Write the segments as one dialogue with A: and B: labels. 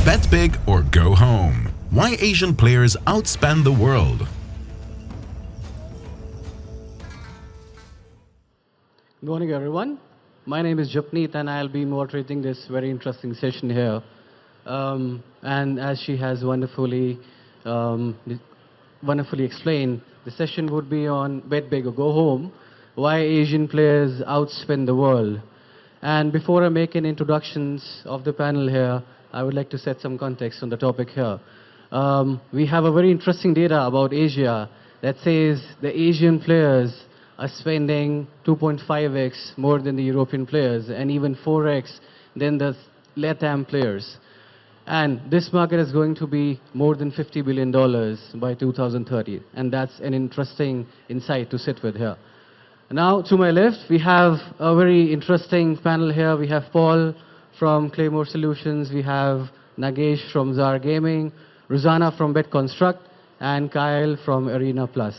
A: Bet big or go home. Why Asian players outspend the world.
B: Good morning, everyone. My name is Japneet, and I'll be moderating this very interesting session here. And as she has wonderfully explained, the session would be on Bet Big or Go Home, why Asian players outspend the world. And before I make any introductions of the panel here, I would like to set some context on the topic here. We have a very interesting data about Asia that says the Asian players are spending 2.5x more than the European players and even 4x than the LATAM players. And this market is going to be more than $50 billion by 2030. And that's an interesting insight to sit with here. Now, to my left, we have a very interesting panel here. We have Paul from Claymore Solutions. We have Nagesh from Zar Gaming, Rosanna from BetConstruct, and Kyle from Arena Plus.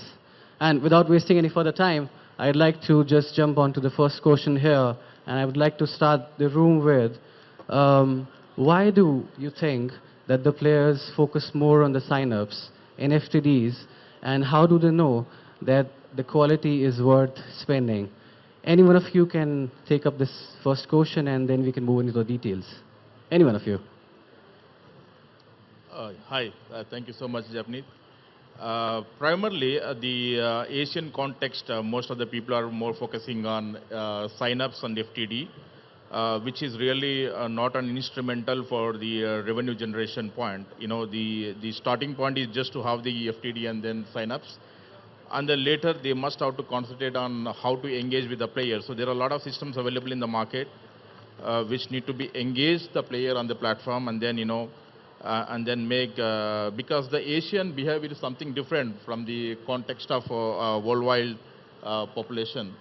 B: And without wasting any further time, I'd like to just jump on to the first question here. And I would like to start the room with, why do you think that the players focus more on the signups in FTDs, and how do they know that the quality is worth spending? Any one of you can take up this first question, and then we can move into the details. Any one of you.
C: Hi, thank you so much, Japneet. Primarily, the Asian context, most of the people are more focusing on sign-ups and FTD, which is really not an instrumental for the revenue generation point. You know, the starting point is just to have the FTD and then sign-ups. And then later, they must have to concentrate on how to engage with the player. So there are a lot of systems available in the market which need to be engaged the player on the platform, and then, and then make, because the Asian behavior is something different from the context of worldwide population.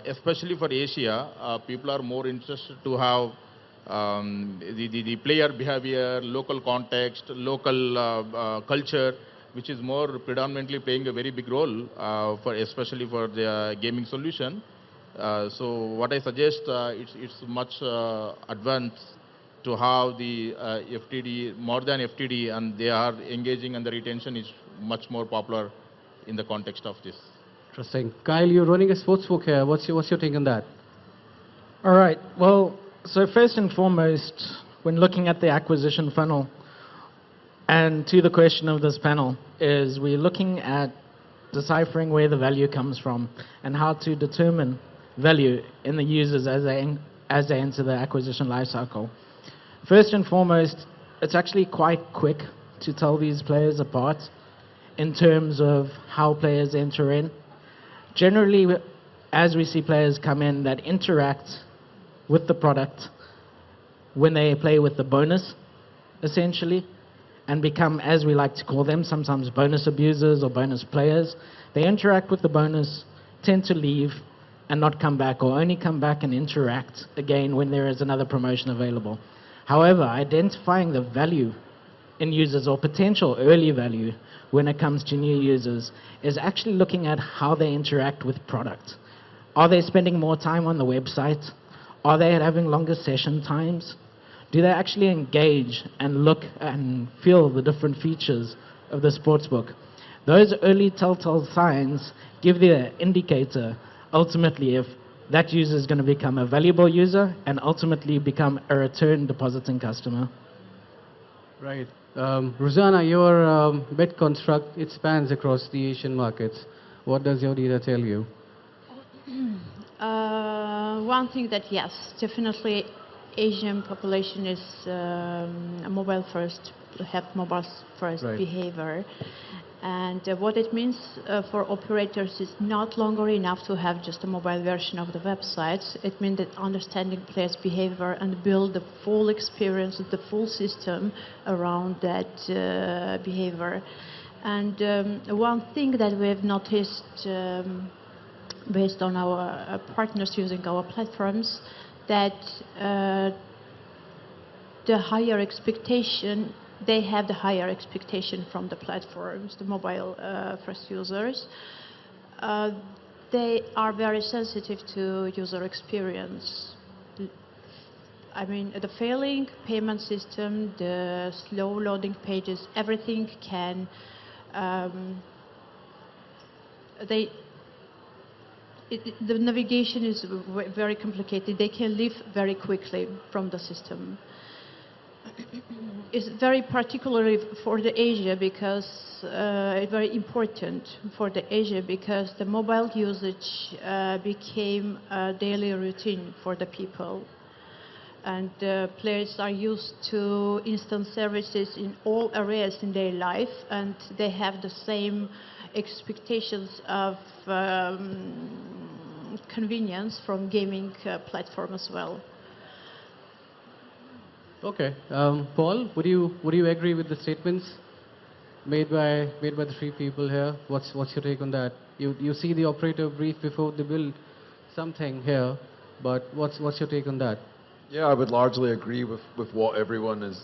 C: Especially for Asia, people are more interested to have the player behavior, local context, local culture, which is more predominantly playing a very big role, especially for the gaming solution. So what I suggest, it's much advanced to have the FTD, more than FTD, and they are engaging, and the retention is much more popular in the context of this.
B: Interesting. Kyle, you're running a sportsbook here. What's your take on that?
D: All right. Well, so first and foremost, when looking at the acquisition funnel, and to the question of this panel, is we're looking at deciphering where the value comes from and how to determine value in the users as they enter the acquisition lifecycle. First and foremost, it's actually quite quick to tell these players apart in terms of how players enter in. Generally, as we see players come in that interact with the product when they play with the bonus, essentially, and become, as we like to call them, sometimes bonus abusers or bonus players. They interact with the bonus, tend to leave, and not come back, or only come back and interact again when there is another promotion available. However, identifying the value in users, or potential early value when it comes to new users, is actually looking at how they interact with product. Are they spending more time on the website? Are they having longer session times? Do they actually engage and look and feel the different features of the sportsbook? Those early telltale signs give the indicator, ultimately, if that user is going to become a valuable user and ultimately become a return depositing customer.
B: Right. Rosanna, your bet construct, it spans across the Asian markets. What does your data tell you?
E: One thing that, yes, definitely Asian population is mobile first, have mobile first behavior. And what it means for operators is not longer enough to have just a mobile version of the websites. It means that understanding players' behavior and build the full experience, the full system around that behavior. And one thing that we have noticed based on our partners using our platforms, that the higher expectation, they have the higher expectation from the platforms, the mobile first users. They are very sensitive to user experience. I mean, the failing payment system, the slow loading pages, everything can, the navigation is very complicated. They can leave very quickly from the system. It's very particularly for the Asia because it's very important for the Asia because the mobile usage became a daily routine for the people. And players are used to instant services in all areas in their life, and they have the same expectations of convenience from gaming platform as well.
B: Okay, Paul, would you agree with the statements made by the three people here? What's your take on that? You see the operator brief before they build something here, but what's your take on that?
F: Yeah, I would largely agree with what everyone is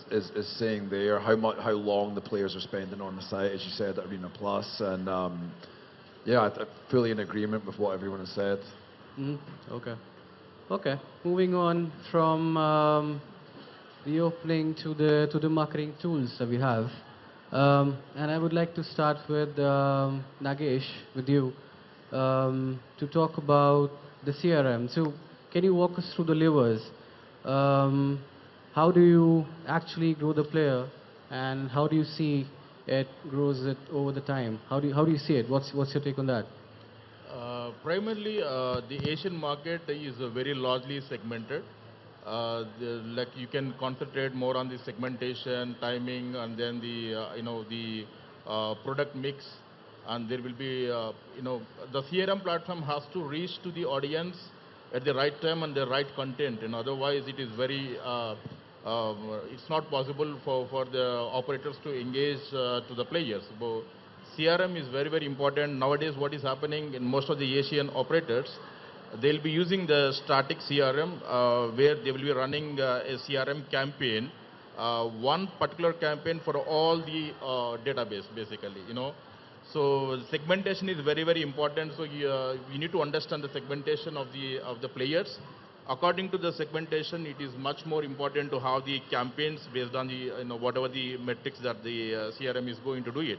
F: saying there. How long the players are spending on the site, as you said, Arena Plus, and yeah, I'm fully in agreement with what everyone has said.
B: Okay. Okay. Moving on from the opening to the marketing tools that we have, and I would like to start with Nagesh, with you, to talk about the CRM. So, can you walk us through the levers? How do you actually grow the player, and how do you see it grows it over the time? How do you see it? What's your take on that?
C: Primarily, the Asian market is very largely segmented. Like you can concentrate more on the segmentation, timing, and then the product mix, and there will be the CRM platform has to reach to the audience at the right time and the right content, and otherwise it is very it's not possible for the operators to engage to the players. So CRM is very, very important nowadays. What is happening in most of the Asian operators, they'll be using the static CRM where they will be running a CRM campaign, one particular campaign for all the database, basically, So segmentation is very, very important. So you need to understand the segmentation of the players. According to the segmentation, it is much more important to have the campaigns based on the whatever the metrics that the CRM is going to do it.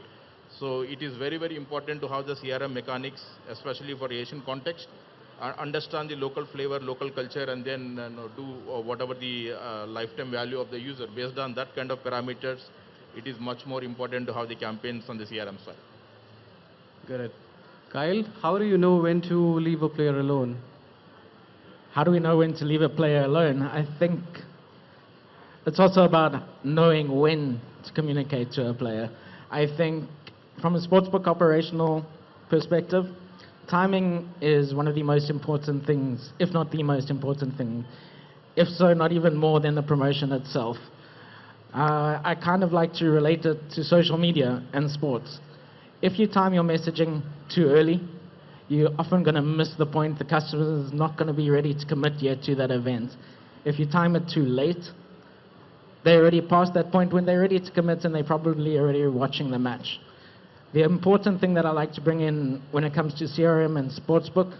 C: So it is very, very important to have the CRM mechanics, especially for Asian context, understand the local flavor, local culture, and then do whatever the lifetime value of the user. Based on that kind of parameters, it is much more important to have the campaigns on the CRM side.
B: Got it. Kyle, how do you know when to leave a player alone?
D: How do we know when to leave a player alone? I think it's also about knowing when to communicate to a player. I think from a sportsbook operational perspective, timing is one of the most important things, if not the most important thing, if so, not even more than the promotion itself. I kind of like to relate it to social media and sports. If you time your messaging too early, you're often going to miss the point. The customer is not going to be ready to commit yet to that event. If you time it too late, they're already past that point when they're ready to commit, and they're probably already watching the match. The important thing that I like to bring in when it comes to CRM and sportsbook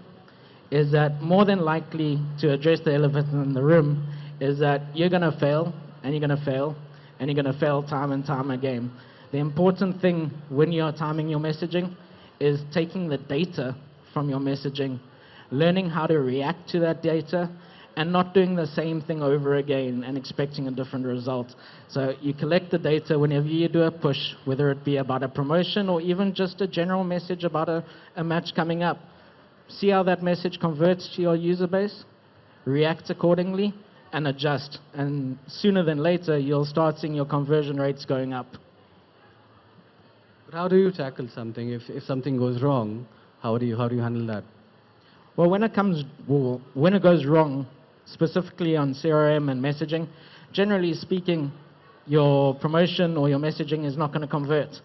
D: is that more than likely, to address the elephant in the room, is that you're going to fail, and you're going to fail, and you're going to fail time and time again. The important thing when you're timing your messaging is taking the data from your messaging, learning how to react to that data, and not doing the same thing over again and expecting a different result. So you collect the data whenever you do a push, whether it be about a promotion or even just a general message about a match coming up. See how that message converts to your user base, react accordingly, and adjust. And sooner than later, you'll start seeing your conversion rates going up.
B: But how do you tackle something if something goes wrong? How do you handle that?
D: Well, when it goes wrong, specifically on CRM and messaging, generally speaking, your promotion or your messaging is not going to convert.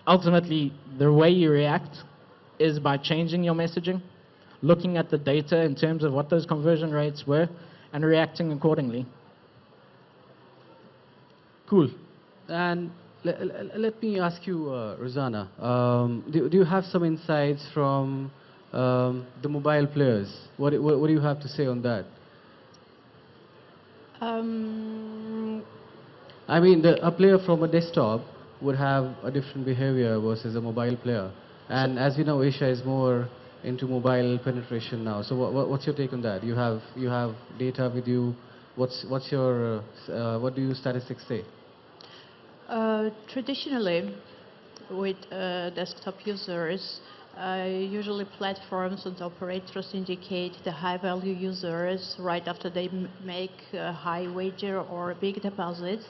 D: Ultimately, the way you react is by changing your messaging, looking at the data in terms of what those conversion rates were, and reacting accordingly.
B: Cool. And let me ask you, Rosanna, do you have some insights from the mobile players? What do you have to say on that?
E: Um,
B: I mean, a player from a desktop would have a different behavior versus a mobile player. And as you know, Asia is more into mobile penetration now. So what's your take on that? You have data with you. What's your what do your statistics say?
E: Traditionally, with desktop users, usually platforms and operators indicate the high-value users right after they make a high wager or a big deposit.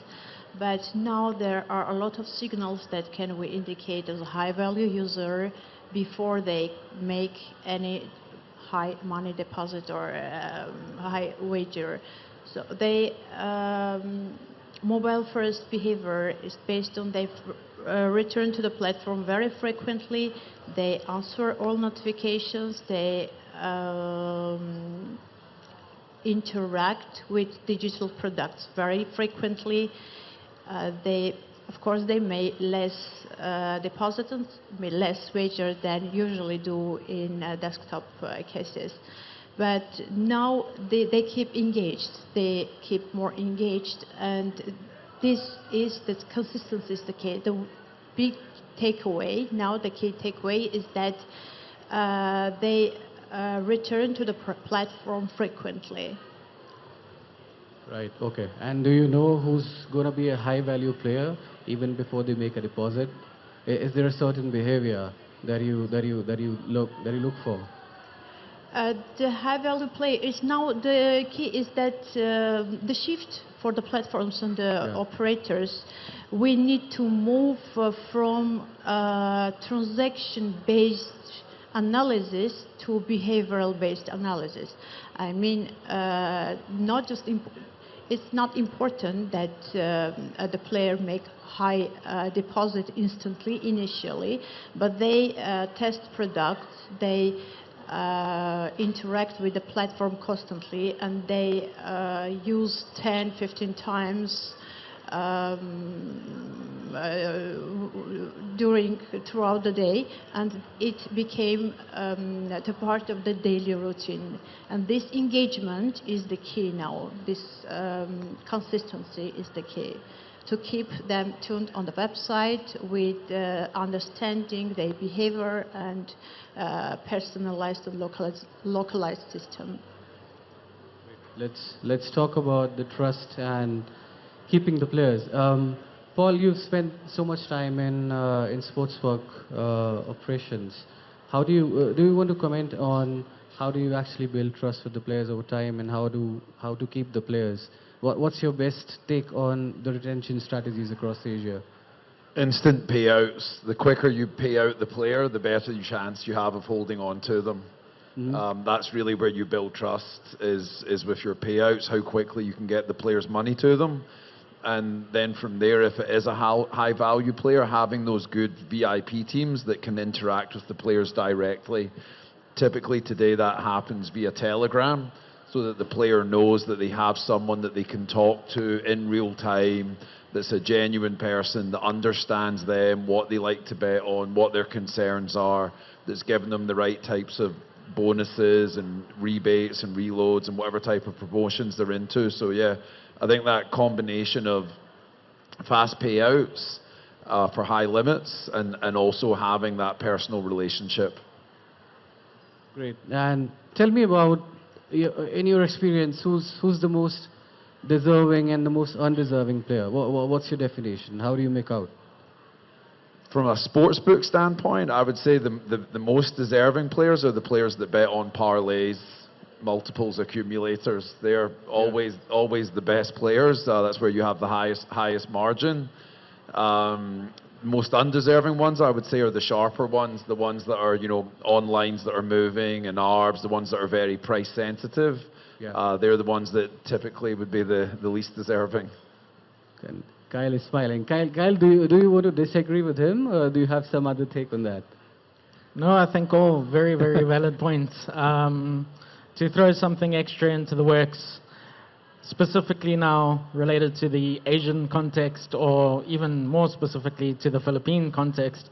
E: But now there are a lot of signals that can we indicate as a high-value user before they make any high money deposit or high wager. So they mobile first behavior is based on they return to the platform very frequently, they answer all notifications, they interact with digital products very frequently. Of course, they may less deposit and may less wager than usually do in desktop cases. But now they keep engaged. They keep more engaged, and this is the consistency is the key. The big takeaway now, the key takeaway is that they return to the platform frequently.
B: Right. Okay. And do you know who's going to be a high-value player even before they make a deposit? Is there a certain behavior that you look for?
E: The high-value play is now the key is that the shift for the platforms and the operators, we need to move from transaction-based analysis to behavioral-based analysis. I mean, it's not important that the player make high deposit instantly initially, but they test products, they interact with the platform constantly, and they use 10, 15 times throughout the day, and it became the part of the daily routine. And this engagement is the key now. This consistency is the key to keep them tuned on the website with understanding their behavior and personalized and localized system.
B: Let's talk about the trust and keeping the players. Paul, you've spent so much time in sportsbook operations. How do you want to comment on how do you actually build trust with the players over time, and how to keep the players? What's your best take on the retention strategies across Asia?
F: Instant payouts. The quicker you pay out the player, the better chance you have of holding on to them. That's really where you build trust, is with your payouts, how quickly you can get the player's money to them. And then from there, if it is a high-value player, having those good VIP teams that can interact with the players directly. Typically today that happens via Telegram, so that the player knows that they have someone that they can talk to in real time, that's a genuine person that understands them, what they like to bet on, what their concerns are, that's giving them the right types of bonuses and rebates and reloads and whatever type of promotions they're into. So yeah, I think that combination of fast payouts for high limits and also having that personal relationship.
B: Great. And tell me about, in your experience, who's the most deserving and the most undeserving player? What's your definition? How do you make out?
F: From a sportsbook standpoint, I would say the most deserving players are the players that bet on parlays, multiples, accumulators. They're always the best players. That's where you have the highest margin. Most undeserving ones, I would say, are the sharper ones, the ones that are, on lines that are moving and ARBs, the ones that are very price sensitive. They're the ones that typically would be the least deserving.
B: And Kyle is smiling. Kyle, do you want to disagree with him, or do you have some other take on that?
D: No, I think all very, very valid points. To throw something extra into the works, specifically now related to the Asian context, or even more specifically to the Philippine context.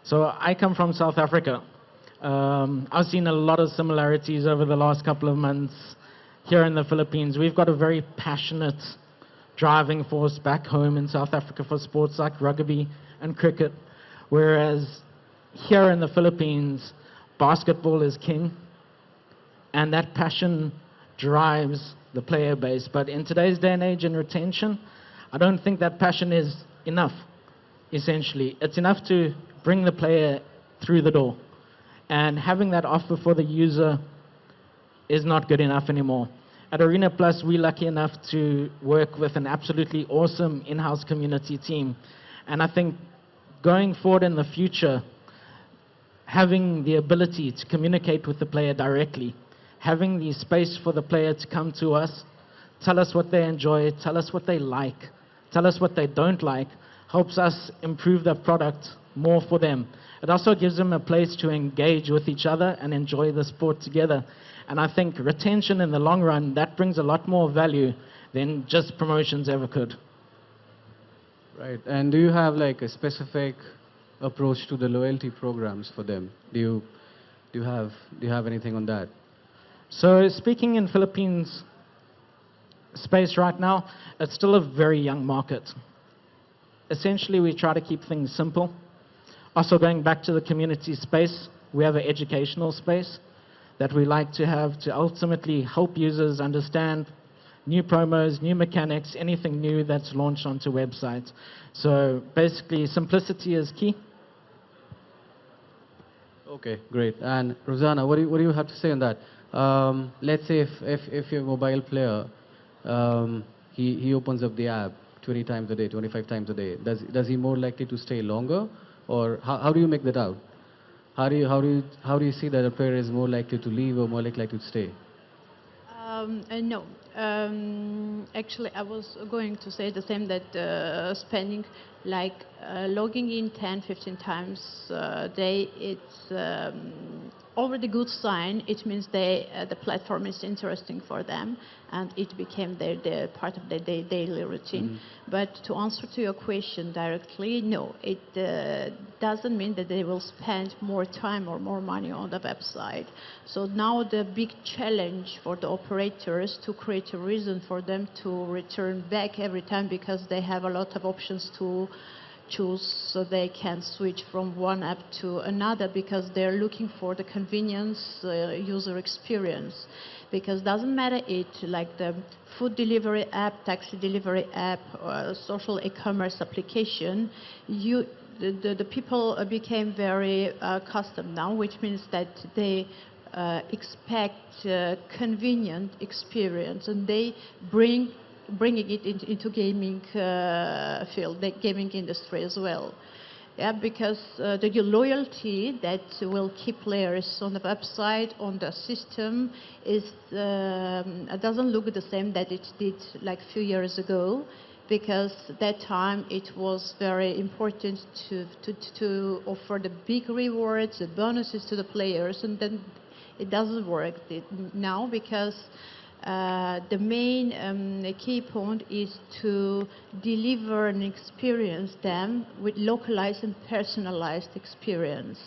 D: So I come from South Africa. I've seen a lot of similarities over the last couple of months here in the Philippines, we've got a very passionate driving force back home in South Africa for sports like rugby and cricket, whereas here in the Philippines, basketball is king, and that passion drives the player base. But in today's day and age in retention, I don't think that passion is enough, essentially. It's enough to bring the player through the door. And having that offer for the user is not good enough anymore. At Arena Plus, we're lucky enough to work with an absolutely awesome in-house community team. And I think going forward in the future, having the ability to communicate with the player directly, having the space for the player to come to us, tell us what they enjoy, tell us what they like, tell us what they don't like, helps us improve the product more for them. It also gives them a place to engage with each other and enjoy the sport together. And I think retention in the long run, that brings a lot more value than just promotions ever could.
B: Right. And do you have like a specific approach to the loyalty programs for them? Do you have anything on that?
D: So speaking in Philippines space right now, it's still a very young market. Essentially, we try to keep things simple. Also going back to the community space, we have an educational space that we like to have to ultimately help users understand new promos, new mechanics, anything new that's launched onto websites. So basically, simplicity is key.
B: Okay, great. And Rosanna, what do you have to say on that? Let's say if you're a mobile player, he opens up the app 20 times a day, 25 times a day. Does he more likely to stay longer, or how do you make that out? How do you see that a player is more likely to leave or more likely to stay?
E: No. Actually, I was going to say the same, that spending like logging in 10, 15 times a day, it's already good sign. It means the platform is interesting for them, and it became their part of their daily routine. But to answer to your question directly, no, it doesn't mean that they will spend more time or more money on the website. So now the big challenge for the operators to create a reason for them to return back every time, because they have a lot of options to choose, so they can switch from one app to another, because they're looking for the convenience user experience. Because doesn't matter it like the food delivery app, taxi delivery app, or social e-commerce application, the people became very accustomed now, which means that they expect convenient experience, and they bringing it into gaming field, the gaming industry as well. Yeah, because the loyalty that will keep players on the website, on the system, is doesn't look the same that it did like a few years ago, because that time it was very important to offer the big rewards, the bonuses to the players, and then it doesn't work now, because the main key point is to deliver and experience them with localized and personalized experience.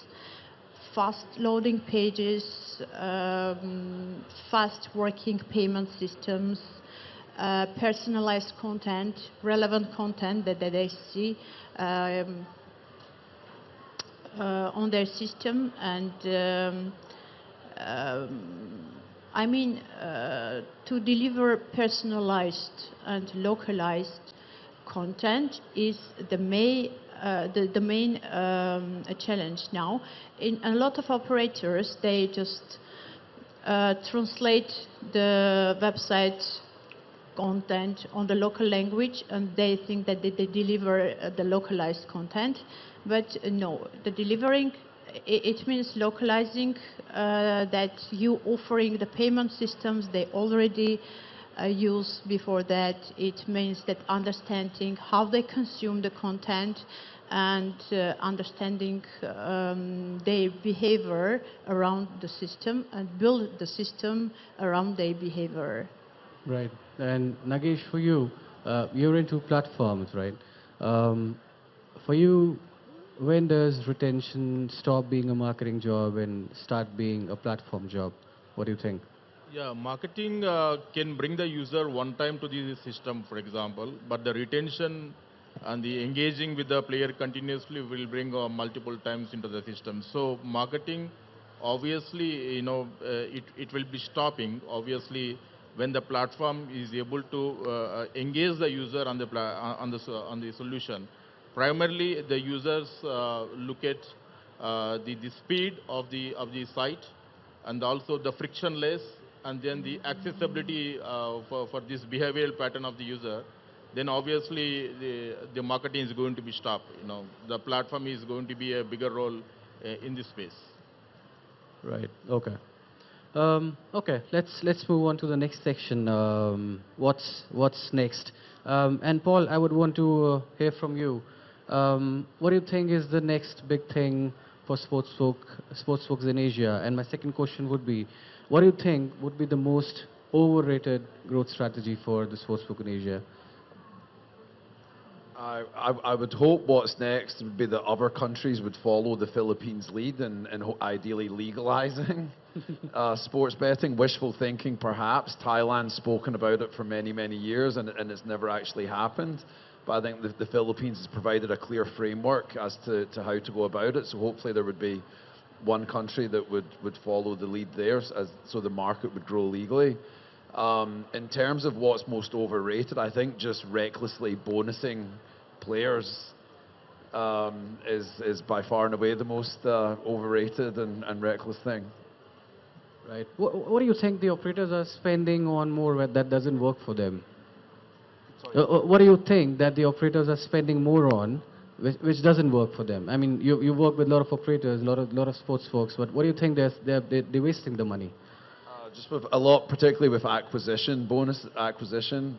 E: Fast loading pages, fast working payment systems, personalized content, relevant content that they see on their system, and I mean, to deliver personalized and localized content is the main challenge now. In a lot of operators, they just translate the website content on the local language, and they think that they deliver the localized content. But no, the delivering, it means localizing, that you offering the payment systems they already used before that. It means that understanding how they consume the content, and understanding their behavior around the system, and build the system around their behavior.
B: Right. And Nagesh, for you, you're into platforms, right? For you, when does retention stop being a marketing job and start being a platform job? What do you think?
C: Yeah, marketing can bring the user one time to the system, for example, but the retention and the engaging with the player continuously will bring multiple times into the system. So marketing, obviously, it will be stopping. Obviously, when the platform is able to engage the user on the on the solution. Primarily, the users look at the speed of the site and also the frictionless and then the accessibility for this behavioral pattern of the user, then obviously the marketing is going to be stopped. The platform is going to be a bigger role in this space.
B: Right. Okay. Okay. Let's move on to the next section. What's next? And Paul, I would want to hear from you. What do you think is the next big thing for sportsbooks in Asia? And my second question would be, what do you think would be the most overrated growth strategy for the sportsbook in Asia?
F: I would hope what's next would be that other countries would follow the Philippines' lead and ideally legalizing sports betting. Wishful thinking, perhaps. Thailand's spoken about it for many, many years, and it's never actually happened. But I think the Philippines has provided a clear framework as to how to go about it. So hopefully there would be one country that would follow the lead there, so the market would grow legally. In terms of what's most overrated, I think just recklessly bonusing players is by far and away the most overrated and reckless thing.
B: Right. What do you think the operators are spending on more that doesn't work for them? What do you think that the operators are spending more on, which doesn't work for them? I mean, you work with a lot of operators, a lot of sports folks, but what do you think they're wasting the money?
F: Just with a lot, particularly with bonus acquisition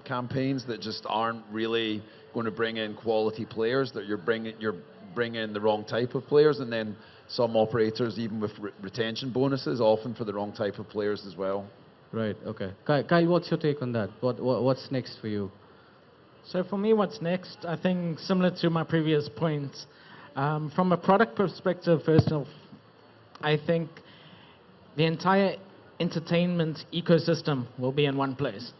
F: campaigns that just aren't really going to bring in quality players. That you're bringing in the wrong type of players, and then some operators even with retention bonuses, often for the wrong type of players as well.
B: Right. Okay. Kyle, what's your take on that? What's next for you?
D: So for me, what's next, I think similar to my previous points, from a product perspective, first off, I think the entire entertainment ecosystem will be in one place,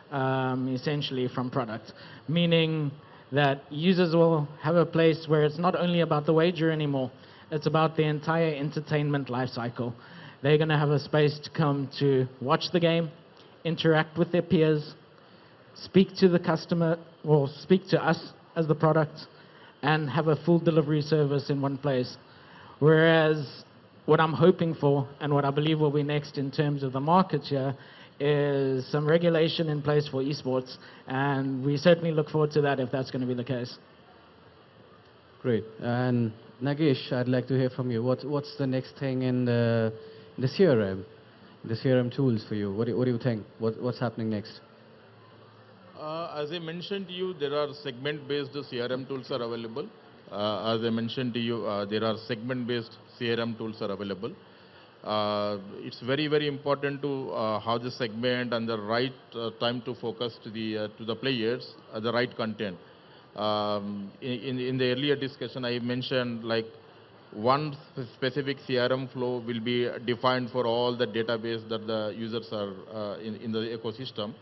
D: essentially from product, meaning that users will have a place where it's not only about the wager anymore, it's about the entire entertainment life cycle. They're going to have a space to come to watch the game, interact with their peers, speak to the customer, or speak to us as the product, and have a full delivery service in one place. Whereas what I'm hoping for, and what I believe will be next in terms of the market here, is some regulation in place for esports, and we certainly look forward to that if that's going to be the case.
B: Great. And Nagesh, I'd like to hear from you. What's the next thing in the CRM, the CRM tools for you? What do you think? What's happening next?
C: As I mentioned to you, there are segment-based CRM tools are available. As I mentioned to you, there are segment-based CRM tools are available. It's very, very important to have the segment and the right time to focus to the players, the right content. In the earlier discussion, I mentioned like one specific CRM flow will be defined for all the database that the users are in the ecosystem.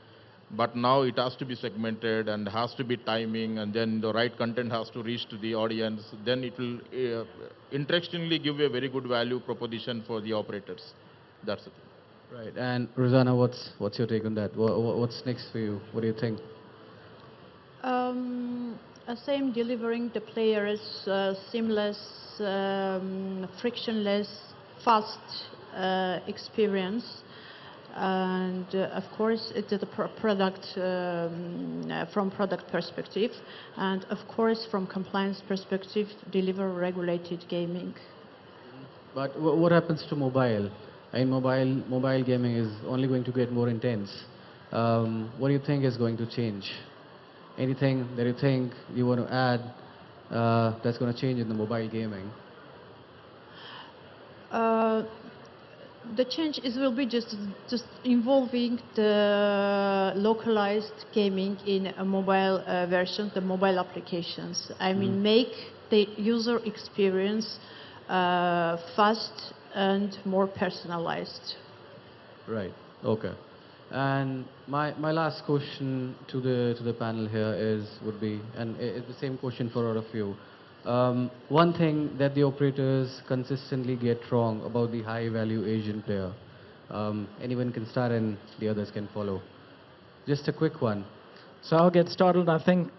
C: But now it has to be segmented and has to be timing, and then the right content has to reach to the audience. Then it will interestingly give a very good value proposition for the operators. That's it.
B: Right. And Rosanna, what's your take on that? What's next for you? What do you think?
E: Same, delivering the players seamless, frictionless, fast experience. And of course, it's the product from product perspective, and of course, from compliance perspective, deliver regulated gaming.
B: But what happens to mobile? And mobile gaming is only going to get more intense. What do you think is going to change? Anything that you think you want to add that's going to change in the mobile gaming?
E: The change will be just involving the localized gaming in a mobile version, the mobile applications. I mean, make the user experience fast and more personalized.
B: Right. Okay. And my last question to the panel here would be, and it's the same question for all of you. One thing that the operators consistently get wrong about the high value Asian player. Anyone can start and the others can follow. Just a quick one.
D: So I'll get started. I think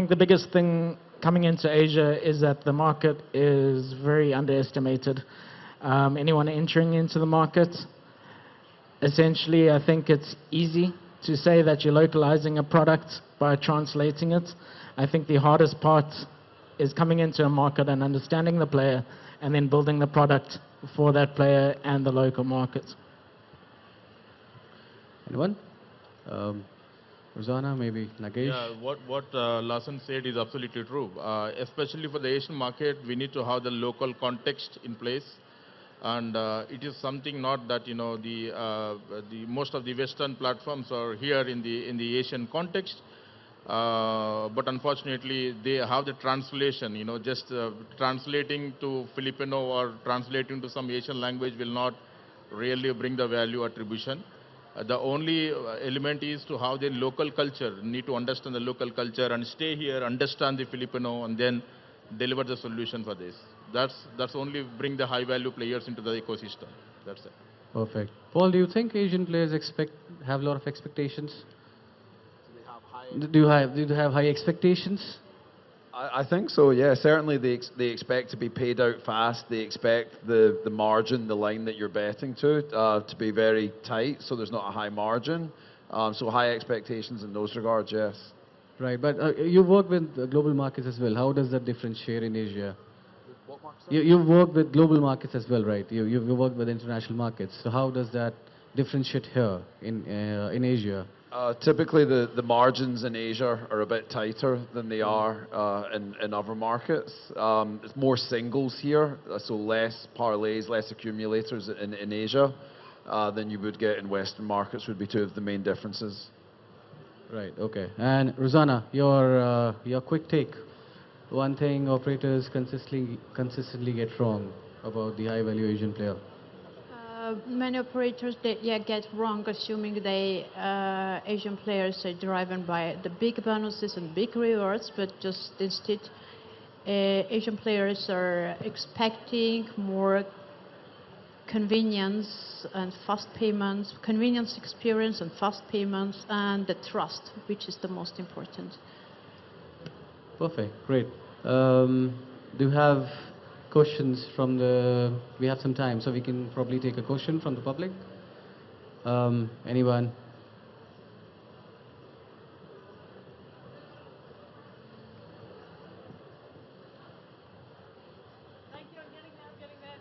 D: the biggest thing coming into Asia is that the market is very underestimated. Anyone entering into the market, essentially, I think it's easy to say that you're localizing a product by translating it. I think the hardest part is coming into a market and understanding the player and then building the product for that player and the local market.
B: Anyone? Rosanna, maybe Nagesh?
C: Yeah, what Larsen said is absolutely true. Especially for the Asian market, we need to have the local context in place, and it is something not that the most of the Western platforms are here in the Asian context, but unfortunately they have the translation. Just translating to Filipino or translating to some Asian language will not really bring the value attribution. The only element is to have the local culture, need to understand the local culture and stay here, understand the Filipino, and then deliver the solution for this. That's only bring the high value players into the ecosystem. That's it.
B: Perfect. Paul, do you think Asian players have a lot of expectations? Do they have high expectations?
F: I think so, yeah. Certainly they expect to be paid out fast. They expect the margin, the line that you're betting to be very tight, so there's not a high margin. So high expectations in those regards, yes.
B: Right, but you work with global markets as well. How does that differentiate in Asia? You work with global markets as well, right? You work with international markets. So how does that differentiate here in Asia?
F: Typically, the margins in Asia are a bit tighter than they are in other markets. It's more singles here, so less parlays, less accumulators in Asia than you would get in Western markets would be two of the main differences.
B: Right, okay. And Rosanna, your quick take. One thing operators consistently get wrong about the high-value Asian player.
E: Many operators get wrong, assuming they Asian players are driven by the big bonuses and big rewards, but just instead Asian players are expecting more convenience and fast payments, convenience experience and fast payments, and the trust, which is the most important.
B: Perfect, great. Do you have questions from we have some time, so we can probably take a question from the public. Anyone?
G: Thank you, I'm getting there.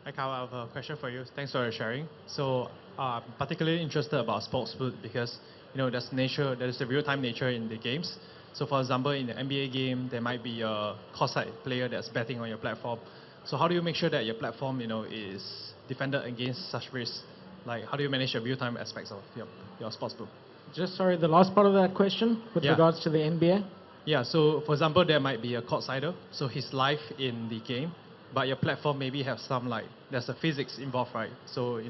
G: Hi Kyle, I have a question for you. Thanks for sharing. So I'm particularly interested about sportsbook because there's a real-time nature in the games. So for example, in the NBA game, there might be a courtside player that's betting on your platform. So how do you make sure that your platform, is defended against such risks? Like how do you manage the real-time aspects of your sportsbook?
D: Just sorry, the last part of that question with regards to the NBA?
G: Yeah, so for example, there might be a courtsider, so he's live in the game, but your platform maybe have some there's a physics involved, right? So,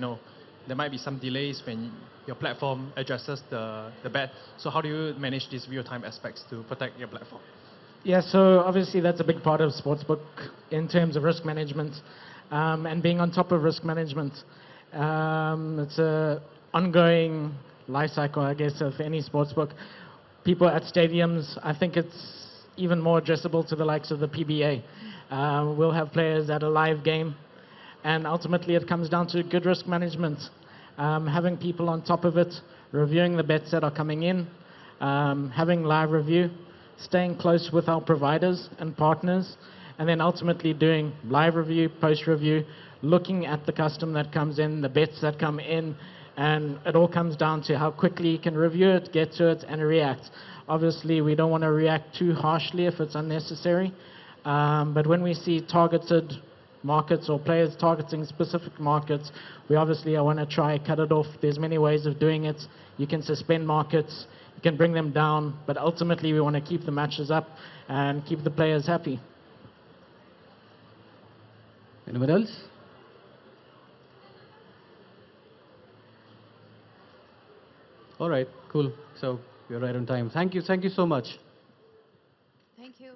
G: there might be some delays when your platform addresses the bet. So how do you manage these real-time aspects to protect your platform?
D: Yeah, so obviously that's a big part of sportsbook in terms of risk management and being on top of risk management. It's an ongoing life cycle, I guess, of any sportsbook. People at stadiums, I think it's even more addressable to the likes of the PBA. We'll have players at a live game, and ultimately it comes down to good risk management. Having people on top of it, reviewing the bets that are coming in, having live review, staying close with our providers and partners, and then ultimately doing live review, post-review, looking at the custom that comes in, the bets that come in, and it all comes down to how quickly you can review it, get to it, and react. Obviously, we don't want to react too harshly if it's unnecessary, but when we see targeted markets or players targeting specific markets, we obviously want to try cut it off. There's many ways of doing it. You can suspend markets, you can bring them down, but ultimately we want to keep the matches up and keep the players happy.
B: Anyone else? All right, cool. So we're right on time. Thank you so much.
E: Thank you.